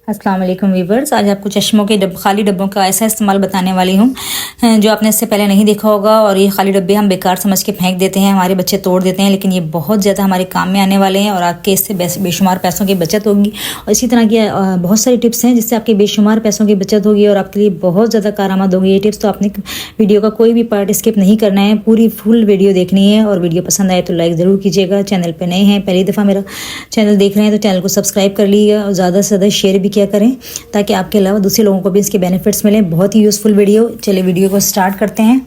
अस्सलाम वालेकुम वीवर्स। आज आपको चश्मों के खाली डब्बों का ऐसा इस्तेमाल बताने वाली हूँ जो आपने इससे पहले नहीं देखा होगा। और ये खाली डब्बे हम बेकार समझ के फेंक देते हैं, हमारे बच्चे तोड़ देते हैं, लेकिन ये बहुत ज़्यादा हमारे काम में आने वाले हैं और आपके इससे बेशुमार पैसों की बचत होगी। और इसी तरह की बहुत सारी टिप्स हैं जिससे आपके बेशुमार पैसों की बचत होगी और आपके लिए बहुत ज़्यादा कारआमद होगी ये टिप्स। तो आपने वीडियो का कोई भी पार्ट स्किप नहीं करना है, पूरी फुल वीडियो देखनी है। और वीडियो पसंद आए तो लाइक ज़रूर कीजिएगा। चैनल पर नए हैं, पहली दफ़ा मेरा चैनल देख रहे हैं तो चैनल को सब्सक्राइब कर लीजिएगा और ज़्यादा से ज़्यादा शेयर भी किया करें ताकि आपके अलावा दूसरे लोगों को भी इसके बेनिफिट्स मिलें। बहुत ही यूज़फुल वीडियो। चलिए वीडियो को स्टार्ट करते हैं।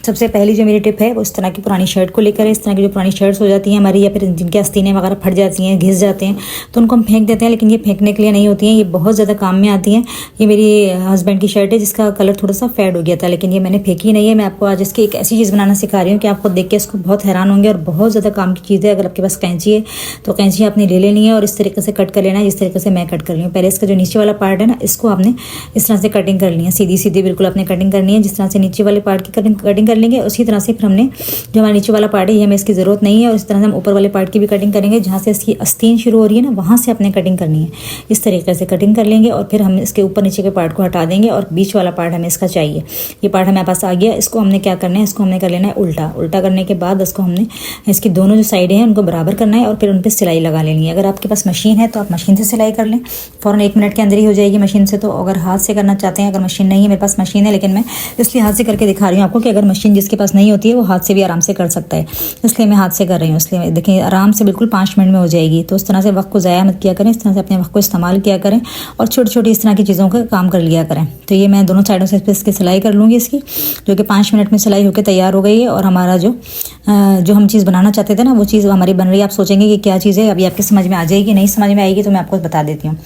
सबसे पहली जो मेरी टिप है वो इस तरह की पुरानी शर्ट को लेकर है। इस तरह की जो पुरानी शर्ट्स हो जाती हैं हमारी, या फिर जिनकी आस्तीनें वगैरह फट जाती हैं, घिस जाते हैं, तो उनको हम फेंक देते हैं, लेकिन ये फेंकने के लिए नहीं होती हैं, ये बहुत ज़्यादा काम में आती हैं। ये मेरी हस्बैंड की शर्ट है जिसका कलर थोड़ा सा फेड हो गया था, लेकिन ये मैंने फेंकी नहीं है। मैं आपको आज इसकी एक ऐसी चीज़ बनाना सिखा रही हूँ कि आप खुद देख के इसको बहुत हैरान होंगे और बहुत ज़्यादा काम की चीज़ है। अगर आपके पास कैंची है तो कैंची आपने ले लेनी है और इस तरीके से कट कर लेना है जिस तरीके से मैं कट कर रही हूँ। पहले इसका जो नीचे वाला पार्ट है ना, इसको आपने इस तरह से कटिंग कर ली है, सीधी सीधी बिल्कुल आपने कटिंग करनी है। जिस तरह से नीचे वाले पार्ट की कटिंग कर लेंगे उसी तरह से फिर हमने जो हमारा नीचे वाला पार्ट है ये हमें इसकी ज़रूरत नहीं है। और इस तरह से हम ऊपर वाले पार्ट की भी कटिंग करेंगे, जहाँ से इसकी आस्तीन शुरू हो रही है ना वहाँ से अपने कटिंग करनी है। इस तरीके से कटिंग कर लेंगे और फिर हम इसके ऊपर नीचे के पार्ट को हटा देंगे और बीच वाला पार्ट हमें इसका चाहिए। ये पार्ट हमारे पास आ गया, इसको हमने क्या करना है, इसको हमने कर लेना है उल्टा। उल्टा करने के बाद इसको हमने इसकी दोनों जो साइडें हैं उनको बराबर करना है और फिर उन पर सिलाई लगा लेनी है। अगर आपके पास मशीन है तो आप मशीन से सिलाई कर लें, फ़ौरन 1 मिनट के अंदर ही हो जाएगी मशीन से। तो अगर हाथ से करना चाहते हैं, अगर मशीन नहीं है, मेरे पास मशीन है लेकिन मैं इसलिए हाथ से करके दिखा रही हूँ आपको कि अगर मशीन जिसके पास नहीं होती है वो हाथ से भी आराम से कर सकता है, इसलिए मैं हाथ से कर रही हूँ। इसलिए देखिए आराम से बिल्कुल 5 मिनट में हो जाएगी। तो इस तरह से वक्त को ज़ाया मत किया करें, इस तरह से अपने वक्त को इस्तेमाल किया करें और छोटी छोटी इस तरह की चीज़ों का काम कर लिया करें। तो ये मैं दोनों साइडों से इसकी सिलाई कर लूँगी इसकी, जो कि 5 मिनट में सिलाई होकर तैयार हो गई है। और हमारा जो हम चीज़ बनाना चाहते थे ना वो चीज़ हमारी बन रही है। आप सोचेंगे कि क्या चीज़ है, अभी आपके समझ में आ जाएगी। नहीं समझ में आएगी तो मैं आपको बता देती हूँ।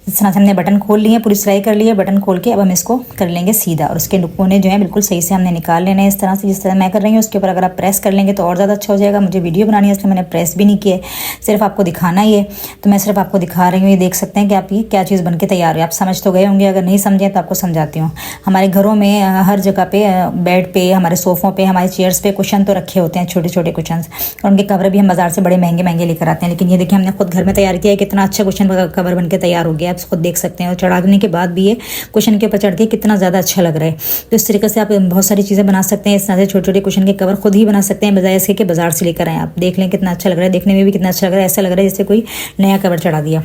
इस तरह से हमने बटन खोल लिए, पूरी सिलाई कर ली है। बटन खोल के अब हम इसको कर लेंगे सीधा और उसके कोने जो है बिल्कुल सही से हमने निकाल लेने हैं इस तरह से, जिस तरह मैं कर रही हूँ। उसके ऊपर अगर आप प्रेस कर लेंगे तो और ज़्यादा अच्छा हो जाएगा। मुझे वीडियो बनानी है इसलिए मैंने प्रेस भी नहीं किया है, सिर्फ आपको दिखाना ही है। तो मैं सिर्फ आपको दिखा रही हूँ। ये देख सकते हैं कि आप ये क्या चीज़ बन के तैयार है। आप समझ तो गए होंगे, अगर नहीं समझे तो आपको समझाती हूँ। हमारे घरों में हर जगह पे, बेड पे, हमारे सोफ़ों पे, हमारे चेयर्स पे कुशन तो रखे होते हैं, छोटे छोटे कुशन, और उनके कवर भी हम बाजार से बड़े महंगे महंगे लेकर आते हैं। लेकिन ये देखिए हमने खुद घर में तैयार किया है, कितना अच्छा कुशन कवर बन के तैयार हो गया। आप खुद देख सकते हैं। और चढ़ाने के बाद भी ये कुशन के ऊपर चढ़ के कितना ज़्यादा अच्छा लग रहा है। तो इस तरीके से आप बहुत सारी चीज़ें बना सकते हैं। इस तरह से छोटे छोटे कुशन के कवर खुद ही बना सकते हैं, बजाय इसके कि बाजार से लेकर आए। आप देख लें कितना अच्छा लग रहा है, देखने में भी कितना अच्छा लग रहा है। ऐसा लग रहा है जैसे कोई नया कवर चढ़ा दिया।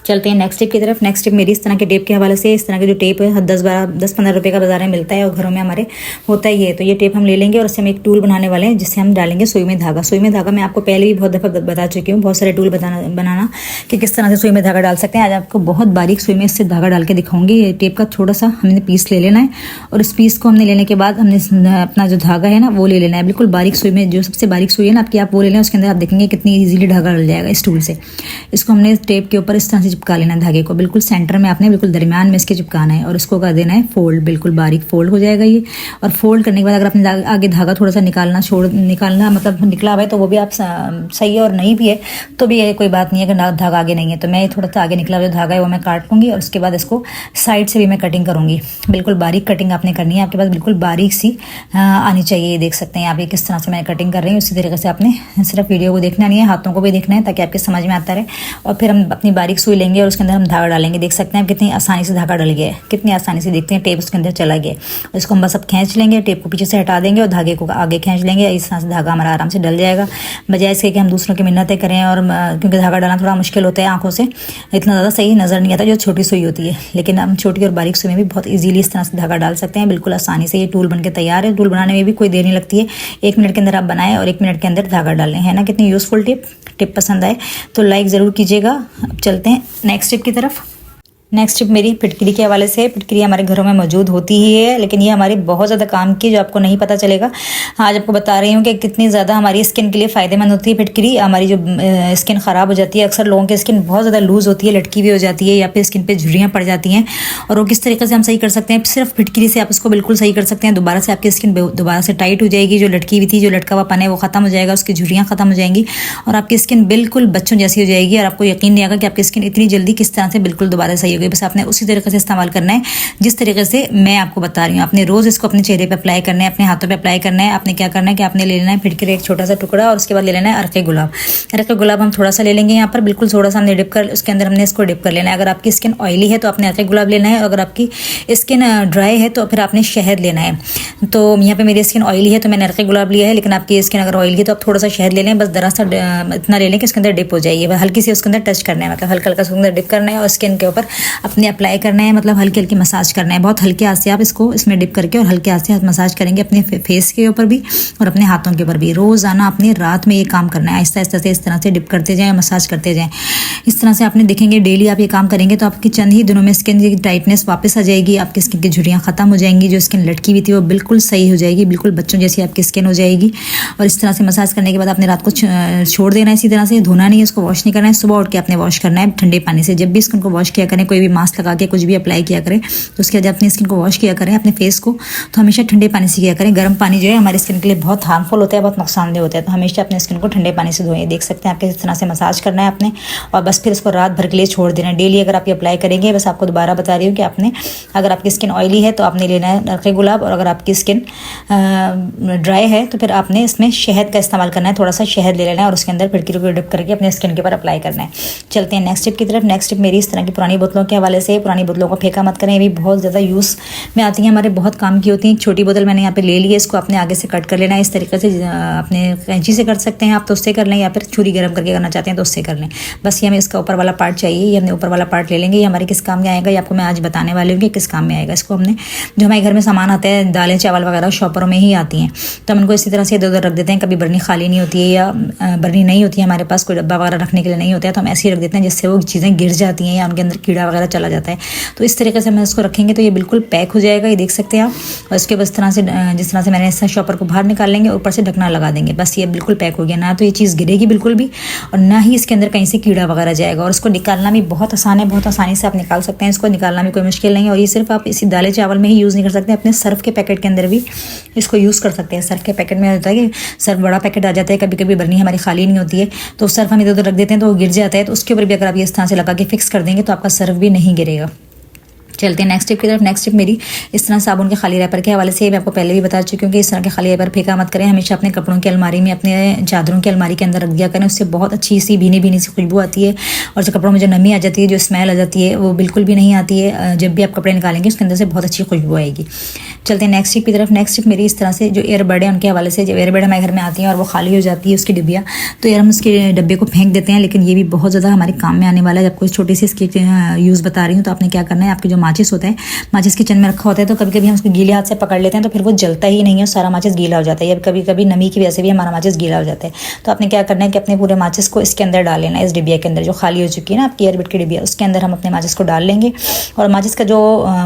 चलते हैं नेक्स्ट टिप की तरफ। नेक्स्ट टिप मेरी इस तरह के टेप के हवाले से, इस तरह के जो टेप है 10-15 रुपये का बाजार में मिलता है और घरों में हमारे होता ही है। तो ये टेप हम ले लेंगे और इससे हम एक टूल बनाने वाले हैं जिससे हम डालेंगे सुई में धागा। सुई में धागा मैं आपको पहले भी बहुत दफ़ा बता चुकी हूँ, बहुत सारे टूल बनाना कि किस तरह से सुई में धागा डाल सकते हैं। आज आपको बहुत बारीक सुई में इससे धागा डाल के दिखाऊंगी। ये टेप का थोड़ा सा हमने पीस ले लेना है और इस पीस को हमने लेने के बाद हमने अपना जो धागा है ना वो ले लेना है। बिल्कुल बारीक सुई में, जो सबसे बारीक सुई है ना आपकी, आप वो ले लें। उसके अंदर आप देखेंगे कितनी ईजिली धागा डल जाएगा इस टूल से। इसको हमने टेप के ऊपर इस तरह से चिपका लेना है धागे को, बिल्कुल सेंटर में आपने बिल्कुल दरमियान में इसके चिपकाना है और इसको कर देना है फोल्ड। बिल्कुल बारीक फोल्ड हो जाएगा ये। और फोल्ड करने के बाद अगर आपने आगे धागा थोड़ा सा निकालना मतलब निकला हुआ है तो वो भी आप सही है, और नहीं भी है तो भी ये कोई बात नहीं है अगर धागा आगे नहीं है। तो मैं थोड़ा सा आगे निकला हुआ जो धागा है वो मैं काट लूँगी और उसके बाद इसको साइड से भी मैं कटिंग करूँगी। बिल्कुल बारीक कटिंग आपने करनी है, आपके पास बिल्कुल बारीक सी आनी चाहिए। ये देख सकते हैं आप ये किस तरह से मैं कटिंग कर रही हूँ। उसी तरीके से आपने सिर्फ वीडियो को देखना नहीं है, हाथों को भी देखना है ताकि आपके समझ में आता रहे। और फिर हम अपनी बारीक सुई लेंगे और उसके अंदर हम धागा डालेंगे। देख सकते हैं कितनी आसानी से धागा डल गया है, कितनी आसानी से देखते हैं टेप उसके अंदर चला गया। इसको हम बस अब खींच लेंगे, टेप को पीछे से हटा देंगे और धागे को आगे खींच लेंगे। इस तरह से धागा हमारा आराम से डल जाएगा, बजाय इसके कि हम दूसरों की मिन्नतें करें। और क्योंकि धागा डालना थोड़ा मुश्किल होता है, आंखों से इतना ज़्यादा सही नज़र नहीं आता जो छोटी सुई होती है। लेकिन हम छोटी और बारीक सुई में भी बहुत ईजीली इस तरह से धागा डाल सकते हैं, बिल्कुल आसानी से। ये टूल बन के तैयार है। टूल बनाने में भी कोई देर नहीं लगती है, 1 मिनट के अंदर आप बनाएं और 1 मिनट के अंदर धागा डालें। है ना कितनी यूज़फुल टिप पसंद आए तो लाइक ज़रूर कीजिएगा। अब चलते हैं नेक्स्ट टिप की तरफ। नेक्स्ट टिप मेरी फिटकरी के हवाले से। फिटकरी हमारे घरों में मौजूद होती ही है, लेकिन ये हमारी बहुत ज़्यादा काम की, जो आपको नहीं पता चलेगा। आज आपको बता रही हूँ कि कितनी ज़्यादा हमारी स्किन के लिए फ़ायदेमंद होती है फिटकरी। हमारी जो स्किन ख़राब हो जाती है, अक्सर लोगों की स्किन बहुत ज़्यादा लूज़ होती है, लटकी भी हो जाती है, या फिर स्किन पे झुर्रियाँ पड़ जाती हैं, और वो किस तरीके से हम सही कर सकते हैं। सिर्फ फिटकरी से आप इसको बिल्कुल सही कर सकते हैं। दोबारा से आपकी स्किन दोबारा से टाइट हो जाएगी, जो लटकी हुई थी, जो लटका हुआ पन है वो ख़त्म हो जाएगा, उसकी झुर्रियाँ ख़त्म हो जाएंगी और आपकी स्किन बिल्कुल बच्चों जैसी हो जाएगी। और आपको यकीन नहीं आएगा कि आपकी स्किन इतनी जल्दी किस तरह से बिल्कुल दोबारा सही हो होगी। बस आपने उसी तरीके से इस्तेमाल करना है जिस तरीके से मैं आपको बता रही हूँ। आपने रोज़ इसको अपने चेहरे पे अप्लाई करना है, अपने हाथों पे अप्लाई करना है। आपने क्या करना है कि आपने ले लेना है फिटकरी एक छोटा सा टुकड़ा और उसके बाद ले लेना है अरके गुलाब। अरके गुलाब हम थोड़ा सा ले लेंगे यहाँ पर, बिल्कुल थोड़ा सा हमने डिप कर, उसके अंदर हमने इसको डिप कर लेना है। अगर आपकी स्किन ऑयली है तो आपने अरके गुलाब लेना है, अगर आपकी स्किन ड्राई है तो फिर आपने शहद लेना है। तो यहाँ पे मेरी स्किन ऑयली है तो मैंने अरके गुलाब लिया है, लेकिन आपकी स्किन अगर ऑयली है तो आप थोड़ा सा शहद ले लें, बस जरा सा इतना ले लें कि उसके अंदर डिप हो जाइए, हल्की से उसके अंदर टच करना है, मतलब हल्का हल्का उसके अंदर डिप करना है और स्किन के ऊपर अपने अप्लाई करना है, मतलब हल्की हल्की मसाज करना है। बहुत हल्के हाथ से आप इसको इसमें डिप करके और हल्के हाथ से मसाज करेंगे अपने फेस के ऊपर भी और अपने हाथों के ऊपर भी। रोज़ाना अपने रात में ये काम करना है, आहिस्ता आहिस्ता से इस तरह से डिप करते जाएँ, मसाज करते जाएँ। इस तरह से आपने देखेंगे डेली आप ये काम करेंगे तो आपकी चंद ही दिनों में स्किन की टाइटनेस वापस आ जाएगी, आपकी स्किन की झुर्रियाँ खत्म हो जाएंगी, जो स्किन लटकी हुई थी वो बिल्कुल सही हो जाएगी, बिल्कुल बच्चों जैसी आपकी स्किन हो जाएगी। और इस तरह से मसाज करने के बाद आपने रात को छोड़ देना है, इसी तरह से धोना नहीं है, इसको वॉश नहीं करना है। सुबह उठ के आपने वॉश करना है ठंडे पानी से। जब भी स्किन को वॉश किया करें, कोई भी मास्क लगा के कुछ भी अप्लाई किया करें तो उसके बाद अपनी स्किन को वॉश किया करें अपने फेस को, तो हमेशा ठंडे पानी से किया करें। गर्म पानी जो है हमारी स्किन के लिए बहुत हार्मफुल होता है, बहुत नुकसानदेह होता है, तो हमेशा अपने स्किन को ठंडे पानी से धोएं। देख सकते हैं आपके इस तरह से मसाज करना है आपने और बस फिर इसको रात भर के लिए छोड़ देना है। डेली अगर आप ये अप्लाई करेंगे, बस आपको दोबारा बता रही हूँ कि आपने अगर आपकी स्किन ऑयली है तो आपने लेना है अरके गुलाब, और अगर आपकी स्किन ड्राई है तो फिर आपने इसमें शहद का इस्तेमाल करना है, थोड़ा सा शहद ले लेना है और उसके अंदर फिटकरी को डिप करके अपने स्किन के ऊपर अप्लाई करना है। चलते हैं नेक्स्ट टिप की तरफ। नेक्स्ट टिप मेरी इस तरह की पुरानी बोतलों के हवाले से, पुरानी बोतलों को फेंका मत करें, ये भी बहुत ज़्यादा यूज़ में आती हैं, हमारे बहुत काम की होती हैं। एक छोटी बोतल मैंने यहाँ पे ले ली है, इसको अपने आगे से कट कर लेना है इस तरीके से, अपने कैंची से कर सकते हैं आप तो उससे कर लें, या फिर छुरी गर्म करके करना चाहते हैं तो उससे कर लें। बस ये हमें इसका ऊपर वाला पार्ट चाहिए, ये हमने ऊपर वाला पार्ट ले लेंगे। ये हमारे किस काम में आएगा, ये आपको मैं आज बताने वाली हूँ कि किस काम में आएगा। इसको हमने जो हमारे घर में सामान आता है, दालें चावल वगैरह शॉपरों में ही आती हैं, तो हम इनको इसी तरह से इधर उधर रख देते हैं। कभी बर्नी खाली नहीं होती है या बर्नी नहीं होती है हमारे पास, कोई डब्बा वगैरह रखने के लिए नहीं होता है, तो हम ऐसे ही रख देते हैं जिससे वो चीज़ें गिर जाती हैं या उनके अंदर कीड़ा वगैरह चला जाता है। तो इस तरीके से हम इसको रखेंगे तो ये बिल्कुल पैक हो जाएगा, ये देख सकते हैं आप। और इसके बस तरह से जिस तरह से मैंने इस शॉपर को बाहर निकाल लेंगे, ऊपर से ढकना लगा देंगे, बस ये बिल्कुल पैक हो गया। ना तो ये चीज़ गिरेगी बिल्कुल भी और ना ही इसके अंदर कहीं से कीड़ा वगैरह जाएगा। और इसको निकालना भी बहुत आसान है, बहुत आसानी से आप निकाल सकते हैं, इसको निकालना भी कोई मुश्किल नहीं है। और ये सिर्फ आप इसी दालें चावल में ही यूज़ नहीं कर सकते, अपने सर्फ के पैकेट के अंदर भी इसको यूज़ कर सकते हैं। सर्फ के पैकेट में होता है कि सर्फ बड़ा पैकेट आ जाता है, कभी कभी बर्नी हमारी खाली नहीं होती है तो सर्फ हम इधर उधर रख देते हैं तो वो गिर जाता है, तो उसके ऊपर भी अगर आप ये इस तरह से लगा के फिक्स कर देंगे तो आपका सर्फ भी नहीं गिरेगा। चलते हैं नेक्स्ट टिप की तरफ। नेक्स्ट टिप मेरी इस तरह साबुन के खाली रैपर के हवाले से, मैं आपको पहले भी बता चुकी हूँ कि इस तरह के खाली रैपर फेंका मत करें, हमेशा अपने कपड़ों की अलमारी में, अपने चादरों की अलमारी के अंदर रख दिया करें। उससे बहुत अच्छी सी भीनी भीनी सी खुशबू आती है और जो कपड़ों में जो नमी आ जाती है, जो स्मेल आ जाती है, वो बिल्कुल भी नहीं आती है। जब भी आप कपड़े निकालेंगे उसके अंदर से बहुत अच्छी खुशबू आएगी। चलते हैं नेक्स्ट टिप की तरफ। नेक्स्ट टिप मेरी इस तरह से जो एयरबड है उनके हवाले से, जब एयरबड हमारे घर में आती हैं और वो खाली हो जाती है उसकी डिब्बियाँ, तो यार हम उसके डब्बे को फेंक देते हैं, लेकिन ये भी बहुत ज़्यादा हमारे काम में आने वाला है। जब कोई छोटी सी इसकी यूज़ बता रही हूँ तो आपने क्या करना है, आपके जो माचिस होता है, माचिस किचन में रखा होता है, तो कभी कभी हम उसको गीले हाथ से पकड़ लेते हैं तो फिर वो जलता ही नहीं है, सारा माचिस गीला हो जाता है, या कभी कभी नमी की वजह से भी हमारा माचिस गीला हो जाता है। तो आपने क्या करना है कि अपने पूरे माचिस को इसके अंदर डाल लेना है, इस डिब्बिया के अंदर जो खाली हो चुकी है ना आपकी एयरबड की डिब्बिया, उसके अंदर हम अपने माचिस को डाल लेंगे। और माचिस का जो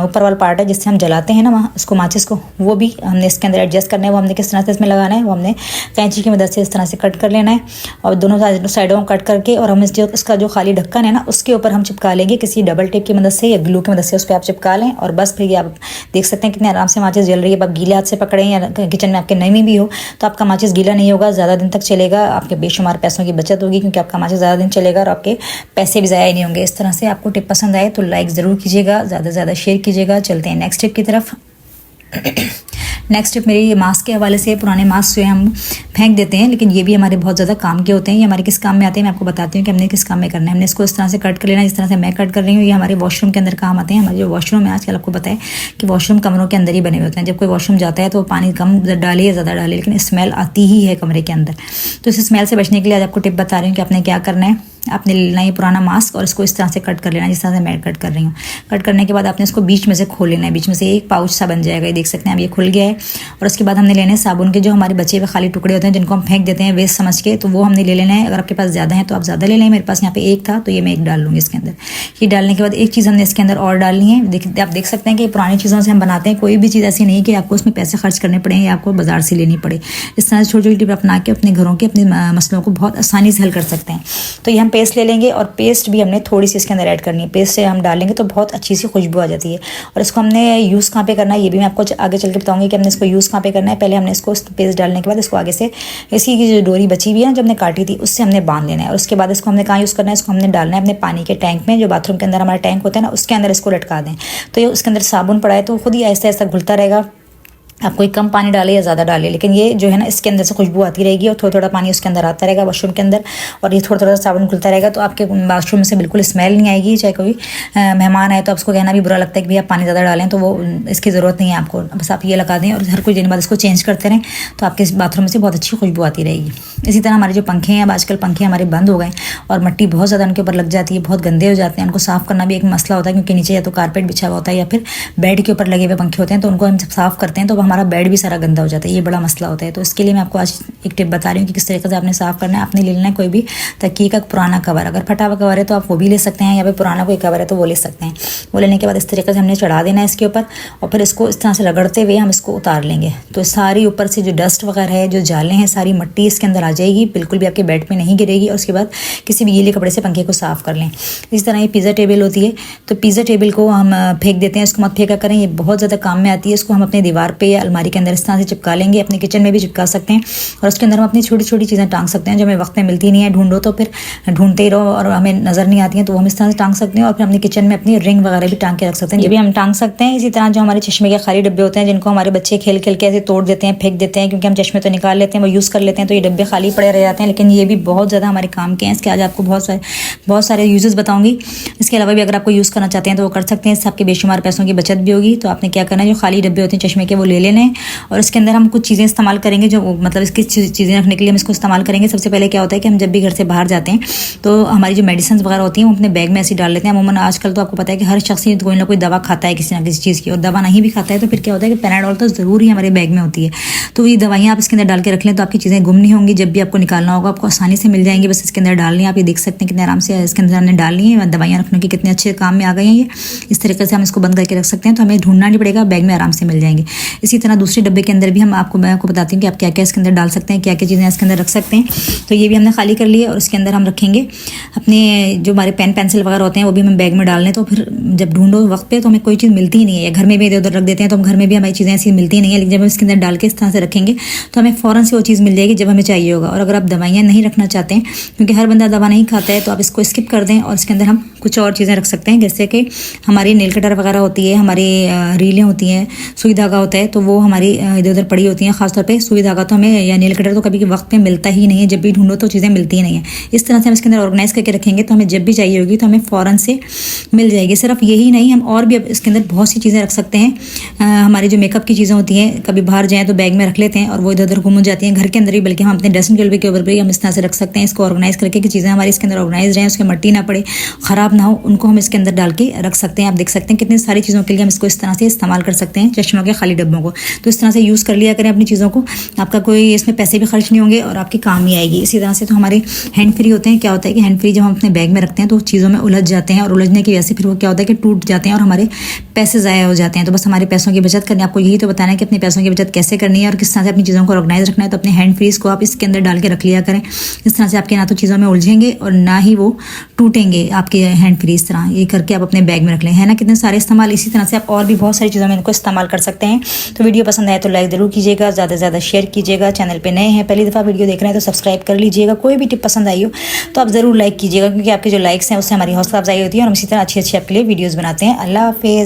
ऊपर वाला पार्ट है जिससे हम जलाते हैं ना उसको, माचिस को, वो भी हमने इसके अंदर एडजस्ट करना है। वो हमने किस तरह से इसमें लगाना है, वो हमने कैंची की मदद से इस तरह से कट कर लेना है और दोनों साइडों को कट करके, और हम इसका जो खाली ढक्कन है ना उसके ऊपर हम चिपका लेंगे किसी डबल टेप की मदद से या ग्लू की मदद से, उस पर आप चिपका लें। और बस फिर आप देख सकते हैं कितने आराम से माचिस जल रही है। आप गीले हाथ से पकड़ें या किचन में आपके नमी भी हो तो आपका माचिस गीला नहीं होगा, ज़्यादा दिन तक चलेगा, आपके बेशुमार पैसों की बचत होगी क्योंकि आपका माचिस ज़्यादा दिन चलेगा और आपके पैसे भी ज़ाया नहीं होंगे। इस तरह से आपको टिप पसंद आए तो लाइक ज़रूर कीजिएगा, ज़्यादा से ज़्यादा शेयर कीजिएगा। चलते हैं नेक्स्ट टिप की तरफ। नेक्स्ट टिप मेरी मास्क के हवाले से, पुराने मास्क जो है हम फेंक देते हैं, लेकिन ये भी हमारे बहुत ज़्यादा काम के होते हैं। ये हमारे किस काम में आते हैं मैं आपको बताती हूँ कि हमने किस काम में करना है। हमने इसको इस तरह से कट कर लेना है, जिस तरह से मैं कट कर रही हूँ। ये हमारे वॉशरूम के अंदर काम आते हैं। हमारे जो वॉशरूम है आजकल आपको पता है कि वॉशरूम कमरों के अंदर ही बने हुए होते हैं। जब कोई वॉशरूम जाता है तो पानी कम डाले या ज़्यादा डाले, लेकिन स्मेल आती ही है कमरे के अंदर। तो इस स्मेल से बचने के लिए आज आपको टिप बता रही हूँ कि आपने क्या करना है। आपने लेना है पुराना मास्क और इसको इस तरह से कट कर लेना है, जिस तरह से मैं कट कर रही हूँ। कट करने के बाद आपने इसको बीच में से खोल लेना है, बीच में से एक पाउच सा बन जाएगा, ये देख सकते हैं अब ये खुल गया है। और उसके बाद हमने लेने हैं साबुन के जो हमारे बचे हुए खाली टुकड़े होते हैं जिनको हम फेंक देते हैं वेस्ट समझ के, तो वो हमने ले लेना है। अगर आपके पास ज़्यादा है तो आप ज़्यादा ले लें, मेरे पास यहाँ पे एक था तो ये मैं एक डाल लूँगी इसके अंदर। ये डालने के बाद एक चीज़ हमने इसके अंदर और डालनी है। आप देख सकते हैं कि पुरानी चीज़ों से हम बनाते हैं, कोई भी चीज़ ऐसी नहीं कि आपको उसमें पैसे खर्च करने पड़े या आपको बाजार से लेनी पड़े। इस तरह से छोटी छोटी टिप अपना के अपने घरों के अपने मसलों को बहुत आसानी से हल कर सकते हैं। तो ये हम पेस्ट ले लेंगे और पेस्ट भी हमने थोड़ी सी इसके अंदर ऐड करनी है। पेस्ट से हम डालेंगे तो बहुत अच्छी सी खुशबू आ जाती है। और इसको हमने यूज़ कहाँ पे करना है ये भी मैं आपको आगे चल के बताऊँगी कि हमने इसको यूज़ कहाँ पे करना है। पहले हमने इसको पेस्ट डालने के बाद इसको आगे से इसकी की जो डोरी बची हुई है ना, जब हमने काटी थी, उससे हमने बांध लेना है। और उसके बाद इसको हमने कहाँ यूज़ करना है, इसको हमने डालना है अपने पानी के टैंक में, जो बाथरूम के अंदर हमारा टैंक होता है ना, उसके अंदर इसको लटका दें। तो ये उसके अंदर साबुन पड़ा है तो खुद ही ऐसा ऐसा घुलता रहेगा। आप कोई कम पानी डालें या ज़्यादा डालें, लेकिन ये जो है ना इसके अंदर से खुशबू आती रहेगी और थोड़ा थोड़ा पानी उसके अंदर आता रहेगा वॉशरूम के अंदर, और ये थोड़ा थोड़ा साबुन खुलता रहेगा। तो आपके वॉशरूम से बिल्कुल स्मेल नहीं आएगी। चाहे कोई मेहमान आए तो आपको कहना भी बुरा लगता है कि भैया पानी ज़्यादा डालें, तो वो इसकी ज़रूरत नहीं है आपको। बस आप ये लगा दें और हर कुछ दिन बाद इसको चेंज करते रहें तो आपके बाथरूम से बहुत अच्छी खुशबू आती रहेगी। इसी तरह हमारे जो पंखे हैं, अब आजकल पंखे हमारे बंद हो गए और मिट्टी बहुत ज़्यादा उनके ऊपर लग जाती है, बहुत गंदे हो जाते हैं। उनको साफ़ करना भी एक मसला होता है, क्योंकि नीचे या तो कारपेट बिछा हुआ होता है या फिर बेड के ऊपर लगे हुए पंखे होते हैं, तो उनको हम जब साफ़ करते हैं तो हमारा बेड भी सारा गंदा हो जाता है। ये बड़ा मसला होता है। तो इसके लिए मैं आपको आज एक टिप बता रही हूँ कि किस तरीके से आपने साफ़ करना है। आपने ले लेना है कोई भी तकिए का पुराना कवर, अगर फटा हुआ कवर है तो आप वो भी ले सकते हैं, या फिर पुराना कोई कवर है तो वो ले सकते हैं। वो लेने के बाद इस तरीके से हमने चढ़ा देना है इसके ऊपर, और फिर इसको इस तरह से रगड़ते हुए हम इसको उतार लेंगे। तो सारी ऊपर से जो डस्ट वगैरह है, जो जाले हैं, सारी मिट्टी इसके अंदर आ जाएगी, बिल्कुल भी आपके बेड पे नहीं गिरेगी। और उसके बाद किसी भी गीले कपड़े से पंखे को साफ़ कर लें। इस तरह ये पिज़्ज़ा टेबल होती है, तो पिज़्ज़ा टेबल को हम फेंक देते हैं, इसको मत फेंका करें, ये बहुत ज़्यादा काम में आती है। इसको हम अपने दीवार पे या अलमारी के अंदर इस तरह से चिपका लेंगे, अपने किचन में भी चिपका सकते हैं, और उसके अंदर हम अपनी छोटी छोटी चीज़ें टांग सकते हैं जो हमें वक्त में मिलती नहीं है। ढूंढो तो फिर ढूंढते ही रहो और हमें नज़र नहीं आती हैं, तो हम इस तरह से टांग सकते हैं। और फिर अपने किचन में अपनी रिंग वगैरह भी टांग के रख सकते हैं, ये भी हम टांग सकते हैं। इसी तरह जो हमारे चश्मे के खाली डब्बे होते हैं, जिनको हमारे बच्चे खेल खेल के ऐसे तोड़ देते हैं, फेंक देते हैं, क्योंकि हम चश्मे तो निकाल लेते हैं, वो यूज़ कर लेते हैं, तो ये डब्बे खाली पड़े रह जाते हैं। लेकिन ये भी बहुत ज़्यादा हमारे काम के हैं। इसके आज आपको बहुत सारे यूजेस बताऊंगी। इसके अलावा भी अगर आपको यूज़ करना चाहते हैं तो वो कर सकते हैं, इससे आपके बेशुमार पैसों की बचत भी होगी। तो आपने क्या करना है, जो खाली डब्बे होते हैं चश्मे के, वो ले लेने हैं, और इसके अंदर हम कुछ चीज़ें इस्तेमाल करेंगे, जो मतलब इसकी चीज़ें रखने के लिए हम इसको इस्तेमाल करेंगे। सबसे पहले क्या होता है कि हम जब भी घर से बाहर जाते हैं तो हमारी जो मेडिसिन वगैरह होती हैं वो अपने बैग में ऐसे डाल लेते हैं। अमूमन आजकल तो आपको पता है कि हर शख्स कोई ना कोई दवा खाता है किसी ना किसी चीज़ की, और दवा नहीं भी खाता है तो फिर क्या होता है कि पैराडोल तो ज़रूर ही हमारे बैग में होती है। तो ये दवाइयाँ आप इसके अंदर डाल के रख लें तो आपकी चीज़ें गुम नहीं होंगी। जब भी आपको निकालना होगा आपको आसानी से मिल जाएंगी, बस इसके अंदर डालनी है। आप ये देख सकते हैं कितने आराम से इसके अंदर हमने डालनी है। दवाइयाँ रखने के कितने अच्छे काम में आ गई हैं ये। इस तरीके से हम इसको बंद करके रख सकते हैं, तो हमें ढूंढना नहीं पड़ेगा, बैग में आराम से मिल जाएंगे। इसी तरह दूसरे डब्बे के अंदर भी मैं आपको बताती हूँ कि आप क्या क्या इसके अंदर डाल सकते हैं, क्या क्या चीज़ें इसके अंदर रख सकते हैं। तो ये भी हमने खाली कर लिया, और इसके अंदर हम रखेंगे अपने जो हमारे पेन पेंसिल वगैरह होते हैं, वो भी हम बैग में डाल लें। तो फिर जब ढूंढो वक्त पे तो हमें कोई चीज़ मिलती ही नहीं है, घर में भी इधर उधर रख देते हैं तो हम घर में भी हमारी चीज़ें ऐसी मिलती नहीं है। लेकिन जब हम इसके अंदर डाल के इस तरह से रखेंगे तो हमें फ़ौरन से वो चीज़ मिल जाएगी जब हमें चाहिए होगा। और अगर आप दवाइयाँ नहीं रखना चाहते हैं, क्योंकि हर बंदा दवा नहीं खाता है, तो आप इसको स्किप कर दें और इसके अंदर हम कुछ और चीज़ें रख सकते हैं, जैसे कि हमारी नेल कटर वगैरह होती है, हमारी रीलें होती हैं, सुई धागा होता है, तो वो हमारी इधर उधर पड़ी होती हैं। खासतौर पे सुई धागा तो हमें या नेल कटर तो कभी वक्त पे मिलता ही नहीं है, जब भी ढूंढो तो चीज़ें मिलती ही नहीं है। इस तरह से हम इसके अंदर ऑर्गेनाइज करके रखेंगे तो हमें जब भी चाहिए होगी तो हमें फ़ौरन से मिल जाएगी। सिर्फ यही नहीं, हम और भी अब इसके अंदर बहुत सी चीज़ें रख सकते हैं। हमारी जो मेकअप की चीज़ें होती हैं, कभी बाहर जाएँ तो बैग में रख लेते हैं और वो इधर उधर गुम हो जाती हैं, घर के अंदर ही, बल्कि हम अपने ड्रेसिंग टेबल के ऊपर भी हम इस तरह से रख सकते हैं। इसको ऑर्गेनाइज करके कि चीज़ें हमारी इसके अंदर ऑर्गेनाइज रहें, उसकी मिट्टी ना पड़े, ख़राब ना हो, उनको हम इसके अंदर डाल के रख सकते हैं। आप देख सकते हैं कितनी सारी चीज़ों के लिए हम इसको इस तरह से इस्तेमाल कर सकते हैं, चश्मों के खाली डब्बों को। तो इस तरह से यूज़ कर लिया करें अपनी चीज़ों को, आपका कोई इसमें पैसे भी खर्च नहीं होंगे और आपकी काम ही आएगी। इसी तरह से तो हमारे हैंड फ्री होते हैं। क्या होता है कि हैंड फ्री जब हम अपने बैग में रखते हैं तो चीज़ों में उलझ जाते हैं, और उलझने की वजह से फिर वो क्या होता है कि टूट जाते हैं और हमारे पैसे ज़ाया हो जाते हैं। तो बस हमारे पैसों की बचत करनी, आपको यही तो बताना है कि अपने पैसों की बचत कैसे करनी है और किस तरह से अपनी चीज़ों को ऑर्गेनाइज रखना है। तो अपने हैंड फ्रीज को आप इसके अंदर डाल के रख लिया करें। इस तरह से आपके ना तो चीज़ों में उलझेंगे और ना ही वो टूटेंगे आपके हैंड फ्री। इस तरह ये करके आप अपने बैग में रख लें, है ना, कितने सारे इस्तेमाल। इसी तरह से आप और भी बहुत सारी चीज़ों में इनको इस्तेमाल कर सकते हैं। तो वीडियो पसंद आए तो लाइक ज़रूर कीजिएगा, ज़्यादा से ज़्यादा शेयर कीजिएगा। चैनल पे नए हैं, पहली दफ़ा वीडियो देख रहे हैं तो सब्सक्राइब कर लीजिएगा। कोई भी टिप पसंद आई हो तो आप ज़रूर लाइक कीजिएगा, क्योंकि आपके जो लाइक्स हैं उससे हमारी हौसला अफजाई होती है और हम इसी तरह अच्छी अच्छी आपके लिए वीडियोज़ बनाते हैं। अल्लाह हाफिज़।